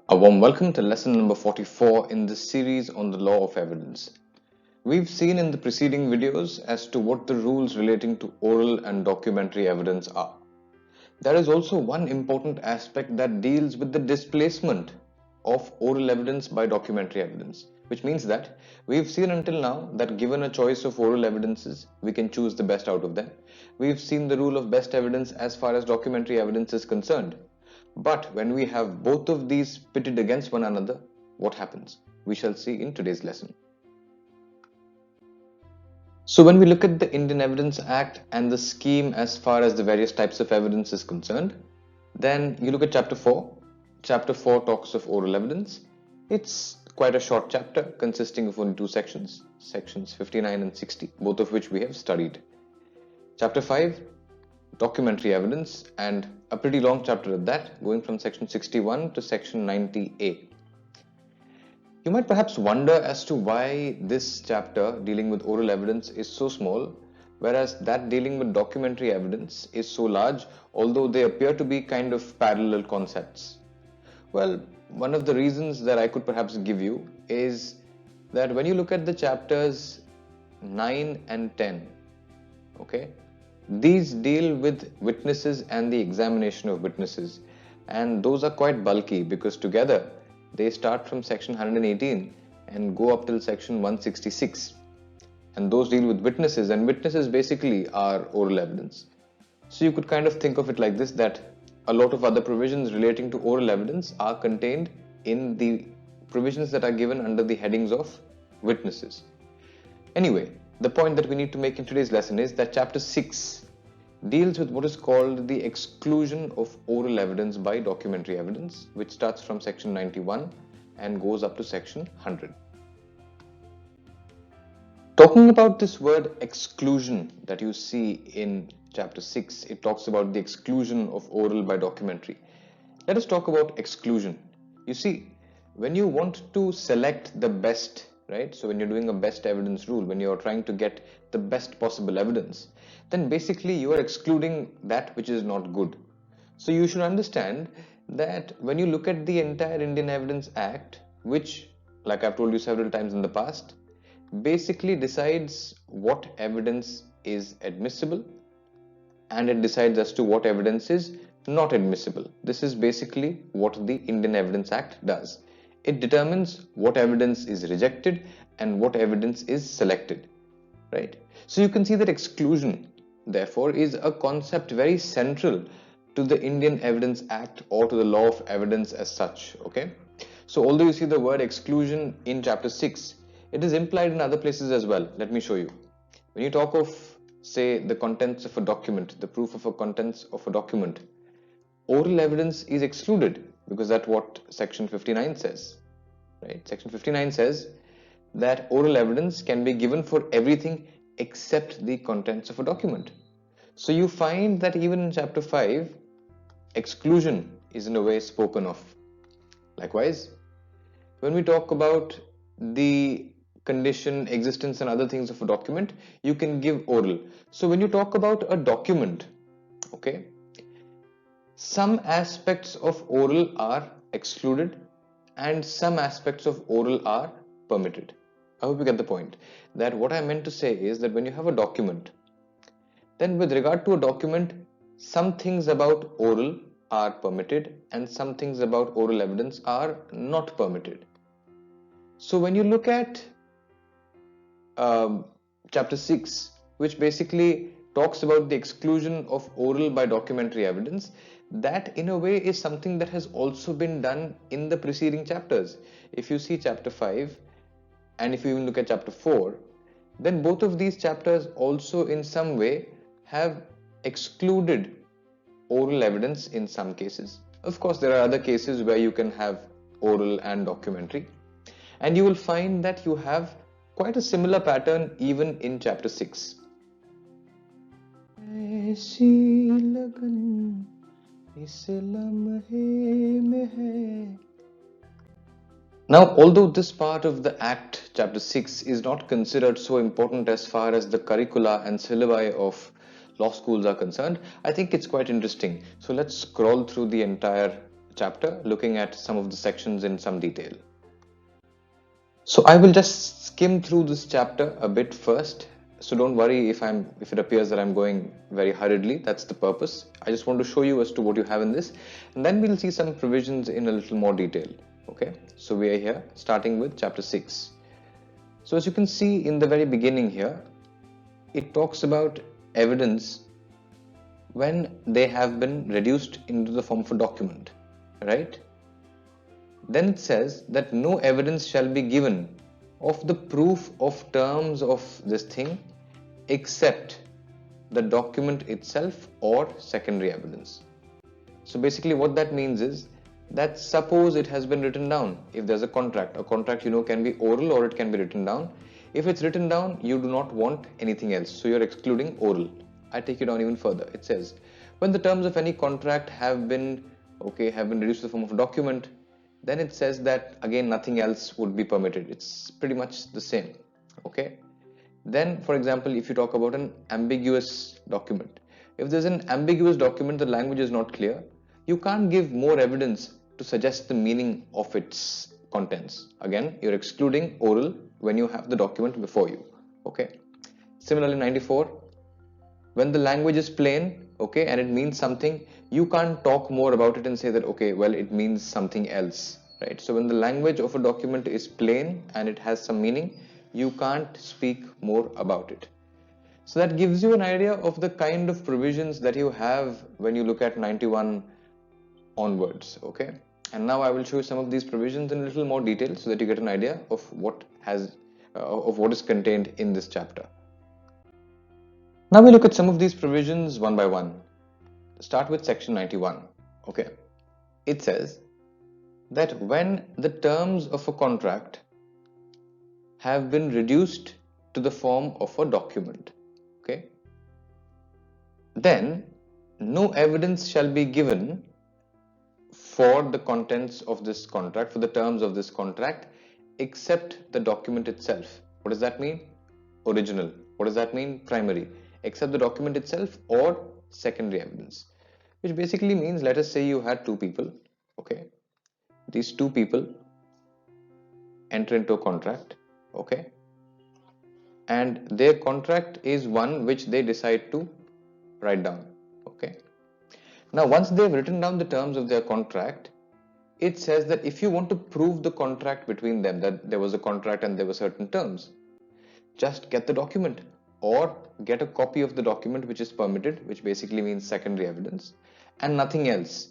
A warm welcome to lesson number 44 in this series on the law of evidence. We've seen in the preceding videos as to what the rules relating to oral and documentary evidence are. There is also one important aspect that deals with the displacement of oral evidence by documentary evidence, which means that we've seen until now that given a choice of oral evidences, we can choose the best out of them. We've seen the rule of best evidence as far as documentary evidence is concerned. But when we have both of these pitted against one another, what happens? We shall see in today's lesson. So when we look at the Indian Evidence Act and the scheme as far as the various types of evidence is concerned, then you look at chapter 4. Chapter 4 talks of oral evidence. It's quite a short chapter consisting of only two sections, sections 59 and 60, both of which we have studied. Chapter 5, documentary evidence, and a pretty long chapter at that, going from section 61 to section 90A. You might perhaps wonder as to why this chapter dealing with oral evidence is so small, whereas that dealing with documentary evidence is so large, although they appear to be kind of parallel concepts. Well, one of the reasons that I could perhaps give you is that when you look at the chapters 9 and 10, okay, these deal with witnesses and the examination of witnesses, and those are quite bulky because together they start from section 118 and go up till section 166, and those deal with witnesses, and witnesses basically are oral evidence. So you could kind of think of it like this, that a lot of other provisions relating to oral evidence are contained in the provisions that are given under the headings of witnesses. Anyway, the point that we need to make in today's lesson is that chapter 6 deals with what is called the exclusion of oral evidence by documentary evidence, which starts from section 91 and goes up to section 100. Talking about this word exclusion that you see in chapter 6, it talks about the exclusion of oral by documentary. Let us talk about exclusion. You see, when you want to select the best, right? So when you're doing a best evidence rule, when you're trying to get the best possible evidence, then basically you are excluding that which is not good. So you should understand that when you look at the entire Indian Evidence Act, which, like I've told you several times in the past, basically decides what evidence is admissible and it decides as to what evidence is not admissible. This is basically what the Indian Evidence Act does. It determines what evidence is rejected and what evidence is selected, right? So you can see that exclusion, therefore, is a concept very central to the Indian Evidence Act or to the law of evidence as such, okay? So although you see the word exclusion in chapter 6, it is implied in other places as well. Let me show you. When you talk of, say, the contents of a document, the proof of a contents of a document, oral evidence is excluded because that's what section 59 says, right? Section 59 says that oral evidence can be given for everything except the contents of a document. So you find that even in chapter 5, exclusion is in a way spoken of. Likewise, when we talk about the condition, existence and other things of a document, you can give oral. So when you talk about a document, okay, some aspects of oral are excluded and some aspects of oral are permitted. I hope you get the point. That what I meant to say is that when you have a document, then with regard to a document, some things about oral are permitted and some things about oral evidence are not permitted. So when you look at chapter 6, which basically talks about the exclusion of oral by documentary evidence, that in a way is something that has also been done in the preceding chapters. If you see chapter 5 and if you even look at chapter 4, then both of these chapters also in some way have excluded oral evidence in some cases. Of course, there are other cases where you can have oral and documentary, and you will find that you have quite a similar pattern even in chapter 6. Now, although this part of the Act, chapter 6, is not considered so important as far as the curricula and syllabi of law schools are concerned, I think it's quite interesting. So let's scroll through the entire chapter, looking at some of the sections in some detail. So I will just skim through this chapter a bit first. So don't worry if it appears that I'm going very hurriedly. That's the purpose. I just want to show you as to what you have in this, and then we'll see some provisions in a little more detail. Okay, so we are here starting with chapter 6. So as you can see in the very beginning here, it talks about evidence when they have been reduced into the form of a document, right? Then it says that no evidence shall be given of the proof of terms of this thing except the document itself or secondary evidence. So basically what that means is that suppose it has been written down. If there's a contract can be oral or it can be written down. If it's written down, you do not want anything else, so you're excluding oral. I take it down even further. It says when the terms of any contract have been reduced to the form of a document, then it says that again nothing else would be permitted. It's pretty much the same. Okay, then for example, if you talk about an ambiguous document, if there's an ambiguous document, the language is not clear, you can't give more evidence to suggest the meaning of its contents. Again, you're excluding oral when you have the document before you. Okay, similarly 94, when the language is plain, okay, and it means something, you can't talk more about it and say that okay, well, it means something else, right? So when the language of a document is plain and it has some meaning, you can't speak more about it. So that gives you an idea of the kind of provisions that you have when you look at 91 onwards. Okay, and now I will show you some of these provisions in a little more detail so that you get an idea of what is contained in this chapter. Now we look at some of these provisions one by one. Start with section 91. Okay, it says that when the terms of a contract have been reduced to the form of a document, okay, then no evidence shall be given for the contents of this contract, for the terms of this contract, except the document itself. What does that mean? Original. What does that mean? Primary. Except the document itself or secondary evidence, which basically means, let us say you had two people. Okay, these two people enter into a contract. Okay, and their contract is one which they decide to write down. Okay, now once they've written down the terms of their contract, it says that if you want to prove the contract between them, that there was a contract and there were certain terms, just get the document or get a copy of the document which is permitted, which basically means secondary evidence, and nothing else.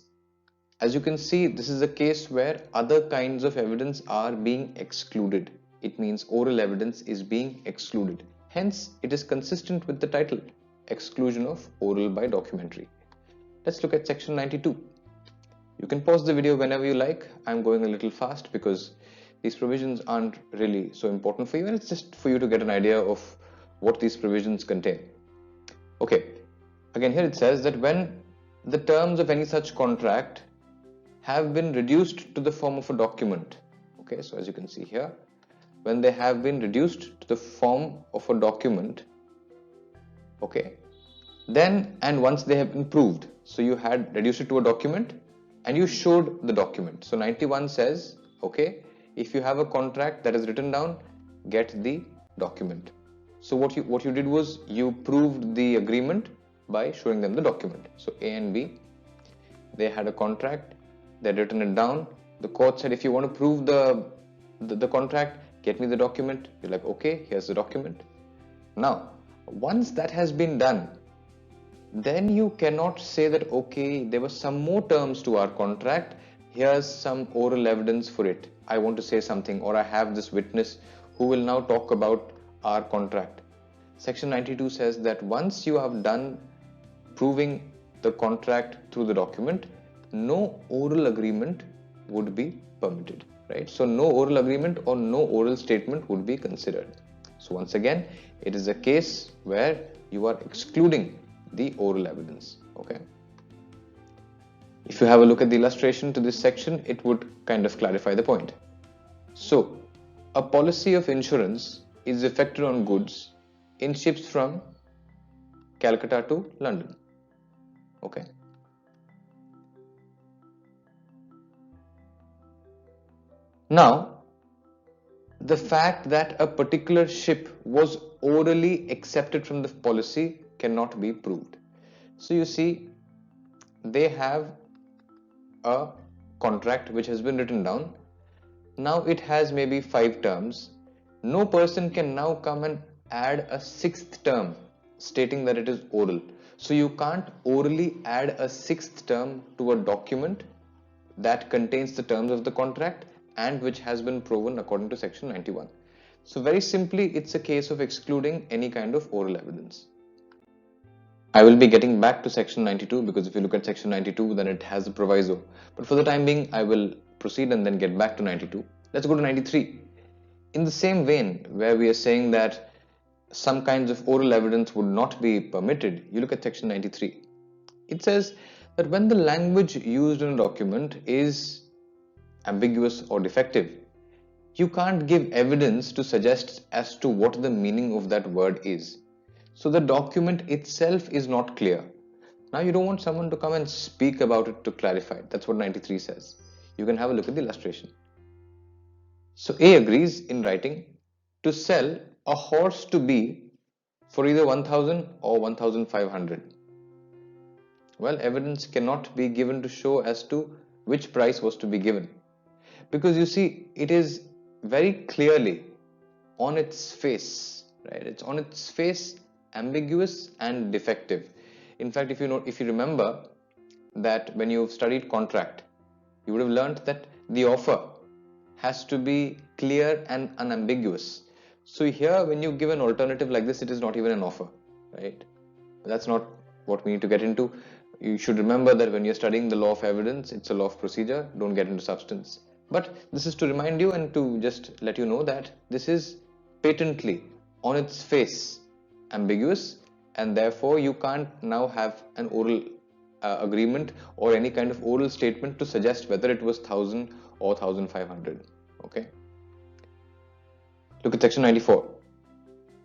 As you can see, this is a case where other kinds of evidence are being excluded. It means oral evidence is being excluded. Hence, it is consistent with the title, Exclusion of Oral by Documentary. Let's look at section 92. You can pause the video whenever you like. I'm going a little fast because these provisions aren't really so important for you, and it's just for you to get an idea of what these provisions contain. Okay, again here it says that when the terms of any such contract have been reduced to the form of a document. Okay, so as you can see here, when they have been reduced to the form of a document, okay, then and once they have been proved, so you had reduced it to a document and you showed the document. So 91 says, okay, if you have a contract that is written down, get the document. So what you did was you proved the agreement by showing them the document. So A and B, they had a contract, they'd written it down. The court said, if you want to prove the contract, get me the document. You're like, okay, here's the document. Now, once that has been done, then you cannot say that, okay, there were some more terms to our contract, here's some oral evidence for it, I want to say something, or I have this witness who will now talk about our contract. Section 92 says that once you have done proving the contract through the document, no oral agreement would be permitted, right? So no oral agreement or no oral statement would be considered. So once again, it is a case where you are excluding the oral evidence. Okay, if you have a look at the illustration to this section, it would kind of clarify the point. So a policy of insurance is effected on goods in ships from Calcutta to London. Okay, Now, the fact that a particular ship was orally accepted from the policy cannot be proved. So you see, they have a contract which has been written down. Now it has maybe 5 terms. No person can now come and add a sixth term stating that it is oral. So you can't orally add a sixth term to a document that contains the terms of the contract and which has been proven according to section 91. So very simply, it's a case of excluding any kind of oral evidence. I will be getting back to section 92 because if you look at section 92, then it has a proviso. But for the time being, I will proceed and then get back to 92. Let's go to 93. In the same vein, where we are saying that some kinds of oral evidence would not be permitted, you look at section 93. It says that when the language used in a document is ambiguous or defective, you can't give evidence to suggest as to what the meaning of that word is. So the document itself is not clear. Now you don't want someone to come and speak about it to clarify it. That's what 93 says. You can have a look at the illustration. So A agrees in writing to sell a horse to B for either 1000 or 1500. Well, evidence cannot be given to show as to which price was to be given. Because you see, it is very clearly on its face, right? It's on its face ambiguous and defective. In fact, if you remember that when you've studied contract, you would have learned that the offer has to be clear and unambiguous. So here, when you give an alternative like this, it is not even an offer, right? That's not what we need to get into. You should remember that when you're studying the law of evidence, it's a law of procedure. Don't get into substance. But this is to remind you and to just let you know that this is patently on its face ambiguous, and therefore you can't now have an oral agreement or any kind of oral statement to suggest whether it was 1000 or 1500. Okay. Look at section 94.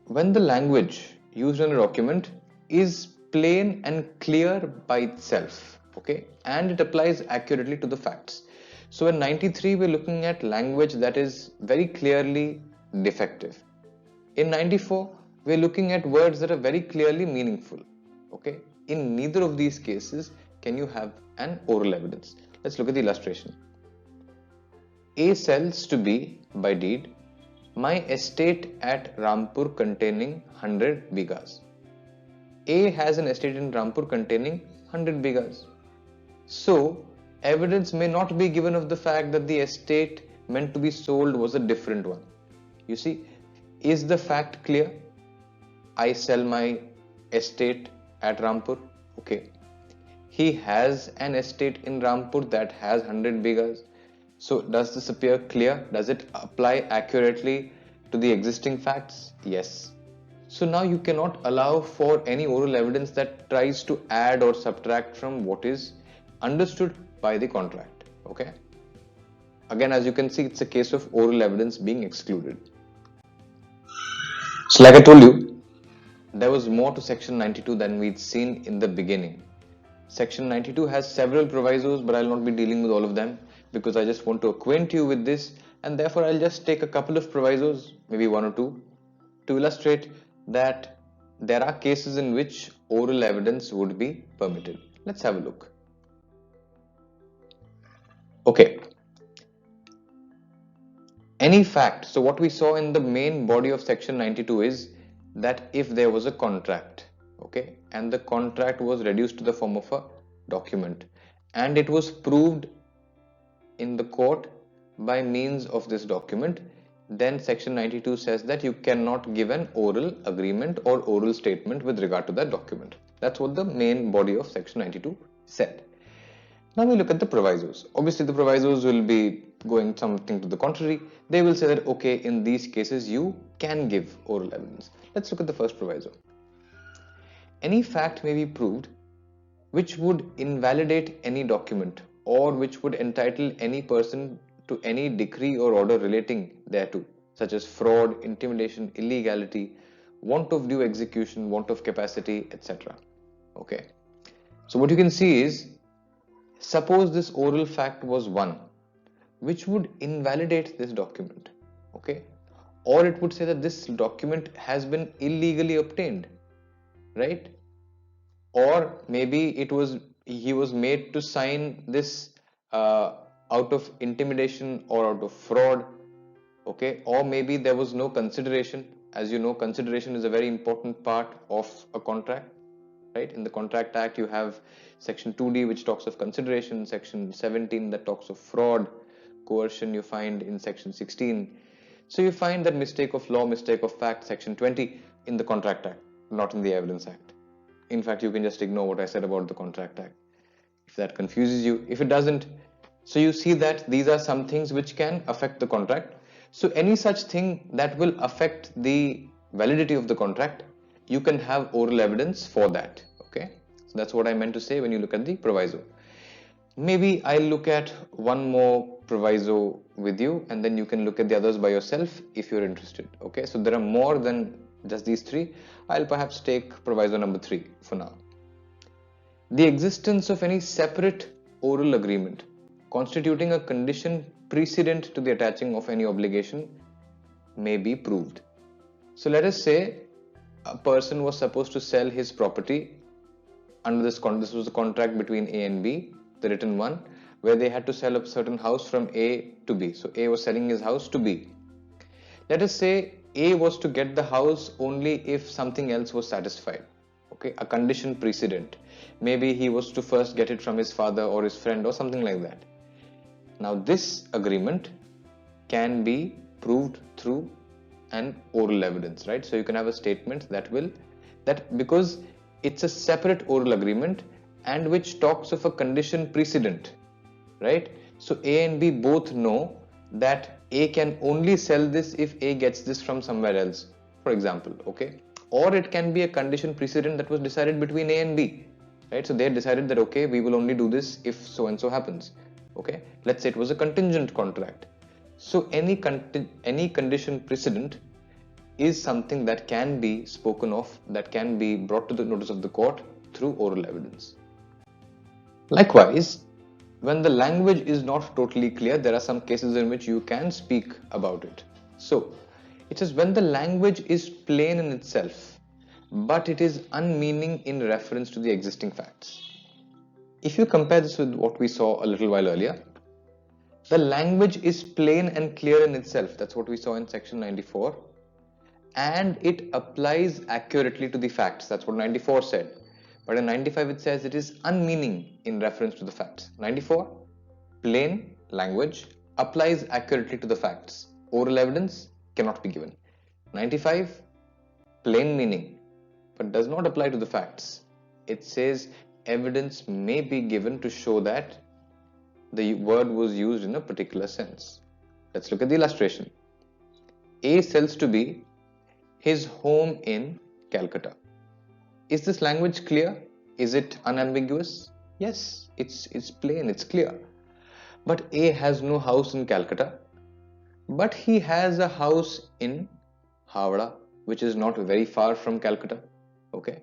When the language used in a document is plain and clear by itself, okay, and it applies accurately to the facts. So in 93 we're looking at language that is very clearly defective. In 94 we're looking at words that are very clearly meaningful, okay. In neither of these cases can you have an oral evidence. Let's look at the illustration. A sells to B by deed my estate at Rampur containing 100 bighas. A has an estate in Rampur containing 100 bighas. So, evidence may not be given of the fact that the estate meant to be sold was a different one. You see, is the fact clear? I sell my estate at Rampur. Okay. He has an estate in Rampur that has 100 bighas. So does this appear clear? Does it apply accurately to the existing facts? Yes. So now you cannot allow for any oral evidence that tries to add or subtract from what is understood by the contract. Okay. Again, as you can see, it's a case of oral evidence being excluded. So like I told you, there was more to section 92 than we'd seen in the beginning. Section 92 has several provisos, but I'll not be dealing with all of them because I just want to acquaint you with this, and therefore I'll just take a couple of provisos, maybe one or two, to illustrate that there are cases in which oral evidence would be permitted. Let's have a look. Okay. Any fact. So what we saw in the main body of section 92 is that if there was a contract, okay, and the contract was reduced to the form of a document and it was proved in the court by means of this document, then section 92 says that you cannot give an oral agreement or oral statement with regard to that document. That's what the main body of section 92 said. Now we look at the provisos. Obviously the provisos will be going something to the contrary. They will say that okay, in these cases you can give oral evidence. Let's look at the first proviso. Any fact may be proved which would invalidate any document or which would entitle any person to any decree or order relating thereto, such as fraud, intimidation, illegality, want of due execution, want of capacity, etc. Okay. So what you can see is, suppose this oral fact was one, which would invalidate this document. Okay, or it would say that this document has been illegally obtained, right? Or maybe he was made to sign this uh, out of intimidation or out of fraud. Okay, or maybe there was no consideration. As you know, consideration is a very important part of a contract, right? In the Contract Act you have section 2D which talks of consideration, section 17 that talks of fraud, coercion you find in section 16. So you find that mistake of law, mistake of fact, section 20 in the Contract Act, not in the Evidence Act. In fact, you can just ignore what I said about the Contract Act if that confuses you. If it doesn't, so you see that these are some things which can affect the contract. So any such thing that will affect the validity of the contract, you can have oral evidence for that. Okay, so that's what I meant to say when you look at the proviso. Maybe I'll look at one more proviso with you and then you can look at the others by yourself if you're interested. Okay, so there are more than just these three. I'll perhaps take proviso number 3 for now. The existence of any separate oral agreement constituting a condition precedent to the attaching of any obligation may be proved. So let us say a person was supposed to sell his property under this was a contract between A and B, the written one, where they had to sell a certain house from A to B. So A was selling his house to B. Let us say A was to get the house only if something else was satisfied. Okay, a condition precedent. Maybe he was to first get it from his father or his friend or something like that. Now this agreement can be proved through an oral evidence, right? So you can have a statement that because it's a separate oral agreement and which talks of a condition precedent, right? So A and B both know that A can only sell this if A gets this from somewhere else, for example. Okay, or it can be a condition precedent that was decided between A and B, right? So they decided that okay, we will only do this if so and so happens. Okay, let's say it was a contingent contract. So any condition precedent is something that can be spoken of, that can be brought to the notice of the court through oral evidence. Likewise, when the language is not totally clear, there are some cases in which you can speak about it. So it says when the language is plain in itself, but it is unmeaning in reference to the existing facts. If you compare this with what we saw a little while earlier, the language is plain and clear in itself. That's what we saw in section 94. And it applies accurately to the facts. That's what 94 said. But in 95 it says it is unmeaning in reference to the facts. 94, plain language, applies accurately to the facts. Oral evidence cannot be given. 95, plain meaning, but does not apply to the facts. It says evidence may be given to show that the word was used in a particular sense. Let's look at the illustration. A sells to B his home in Calcutta. Is this language clear? Is it unambiguous? Yes, it's plain, it's clear. But A has no house in Calcutta, but he has a house in Howrah, which is not very far from Calcutta. Okay,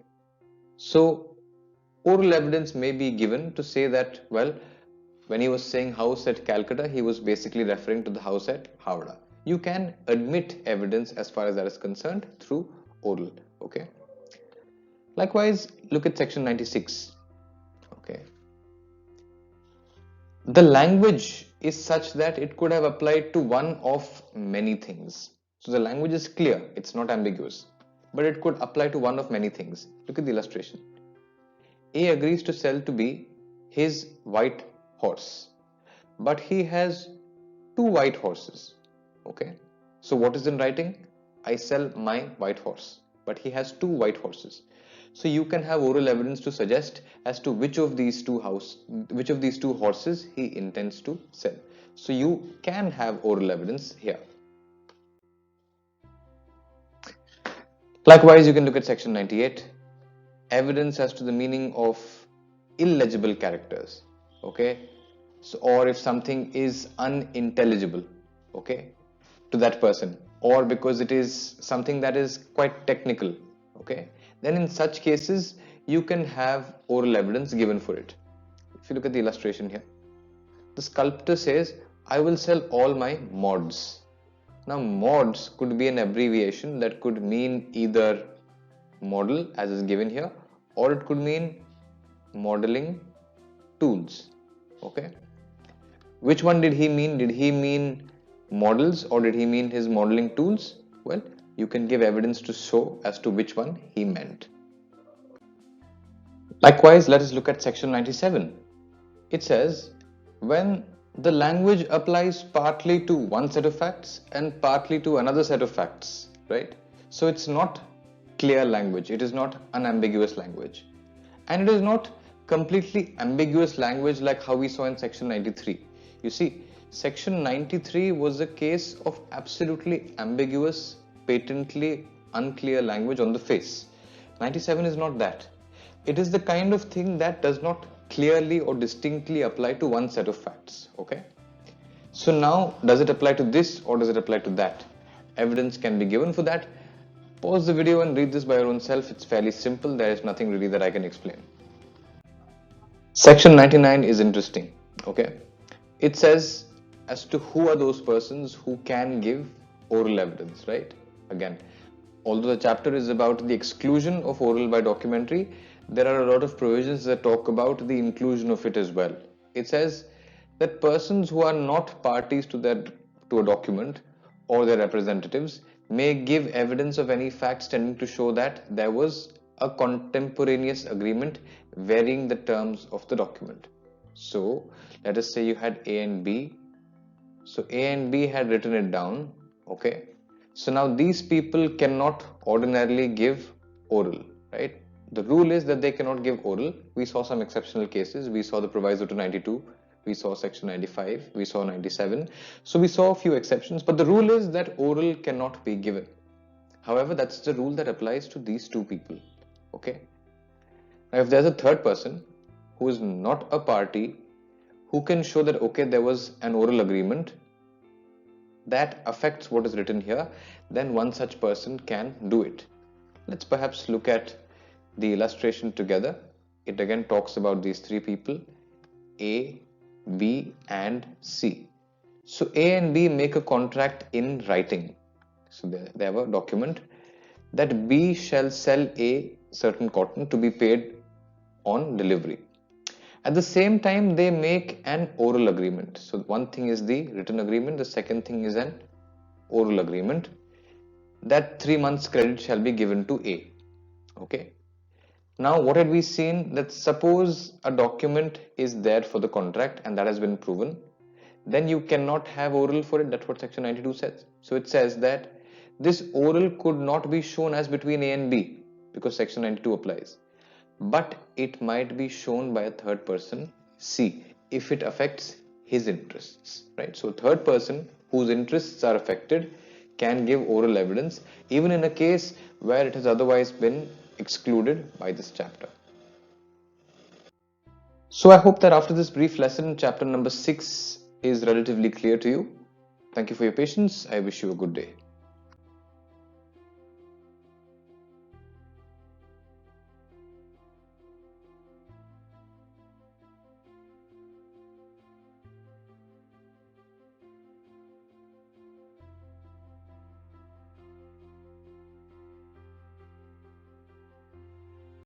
so oral evidence may be given to say that, well, when he was saying house at Calcutta, he was basically referring to the house at Howrah. You can admit evidence as far as that is concerned through oral. Okay. Likewise, look at section 96. Okay. The language is such that it could have applied to one of many things. So the language is clear, it's not ambiguous, but it could apply to one of many things. Look at the illustration. A agrees to sell to B his white horse, but he has two white horses. Okay, so what is in writing? I sell my white horse, but he has two white horses. So you can have oral evidence to suggest as to which of these two horses he intends to sell. So you can have oral evidence here. Likewise, you can look at section 98, evidence as to the meaning of illegible characters. Okay, so or if something is unintelligible, okay, to that person, or because it is something that is quite technical, okay, then in such cases you can have oral evidence given for it. If you look at the illustration here, the sculptor says, I will sell all my mods. Now mods could be an abbreviation that could mean either model as is given here, or it could mean modeling tools. Okay, which one did he mean? Did he mean models or did he mean his modeling tools? Well, you can give evidence to show as to which one he meant. Likewise, let us look at section 97. It says, when the language applies partly to one set of facts and partly to another set of facts, right? So it's not clear language, it is not unambiguous language. And it is not completely ambiguous language like how we saw in section 93. You see, section 93 was a case of absolutely ambiguous, patently unclear language on the face. 97 is not that. It is the kind of thing that does not clearly or distinctly apply to one set of facts. Okay. So now, does it apply to this or does it apply to that? Evidence can be given for that. Pause the video and read this by your own self. It's fairly simple. There is nothing really that I can explain. Section 99 is interesting. Okay. It says as to who are those persons who can give oral evidence, right? Again, although the chapter is about the exclusion of oral by documentary, there are a lot of provisions that talk about the inclusion of it as well. It says that persons who are not parties to a document or their representatives may give evidence of any facts tending to show that there was a contemporaneous agreement varying the terms of the document. So let us say you had A and B. So A and B had written it down. Okay. So now these people cannot ordinarily give oral, right? The rule is that they cannot give oral. We saw some exceptional cases. We saw the proviso to 92. We saw section 95. We saw 97. So we saw a few exceptions, but the rule is that oral cannot be given. However, that's the rule that applies to these two people. Okay. Now, if there's a third person who is not a party, who can show that, okay, there was an oral agreement that affects what is written here, then one such person can do it. Let's perhaps look at the illustration together. It again talks about these three people, A, B and C. So A and B make a contract in writing. So they have a document that B shall sell A certain cotton to be paid on delivery. At the same time, they make an oral agreement. So one thing is the written agreement, the second thing is an oral agreement that 3 months credit shall be given to A. Okay. Now what had we seen? That suppose a document is there for the contract and that has been proven, then you cannot have oral for it. That's what section 92 says. So it says that this oral could not be shown as between A and B because section 92 applies, but it might be shown by a third person, C, if it affects his interests, right? So a third person whose interests are affected can give oral evidence even in a case where it has otherwise been excluded by this chapter. So I hope that after this brief lesson, chapter number 6 is relatively clear to you. Thank you for your patience. I wish you a good day.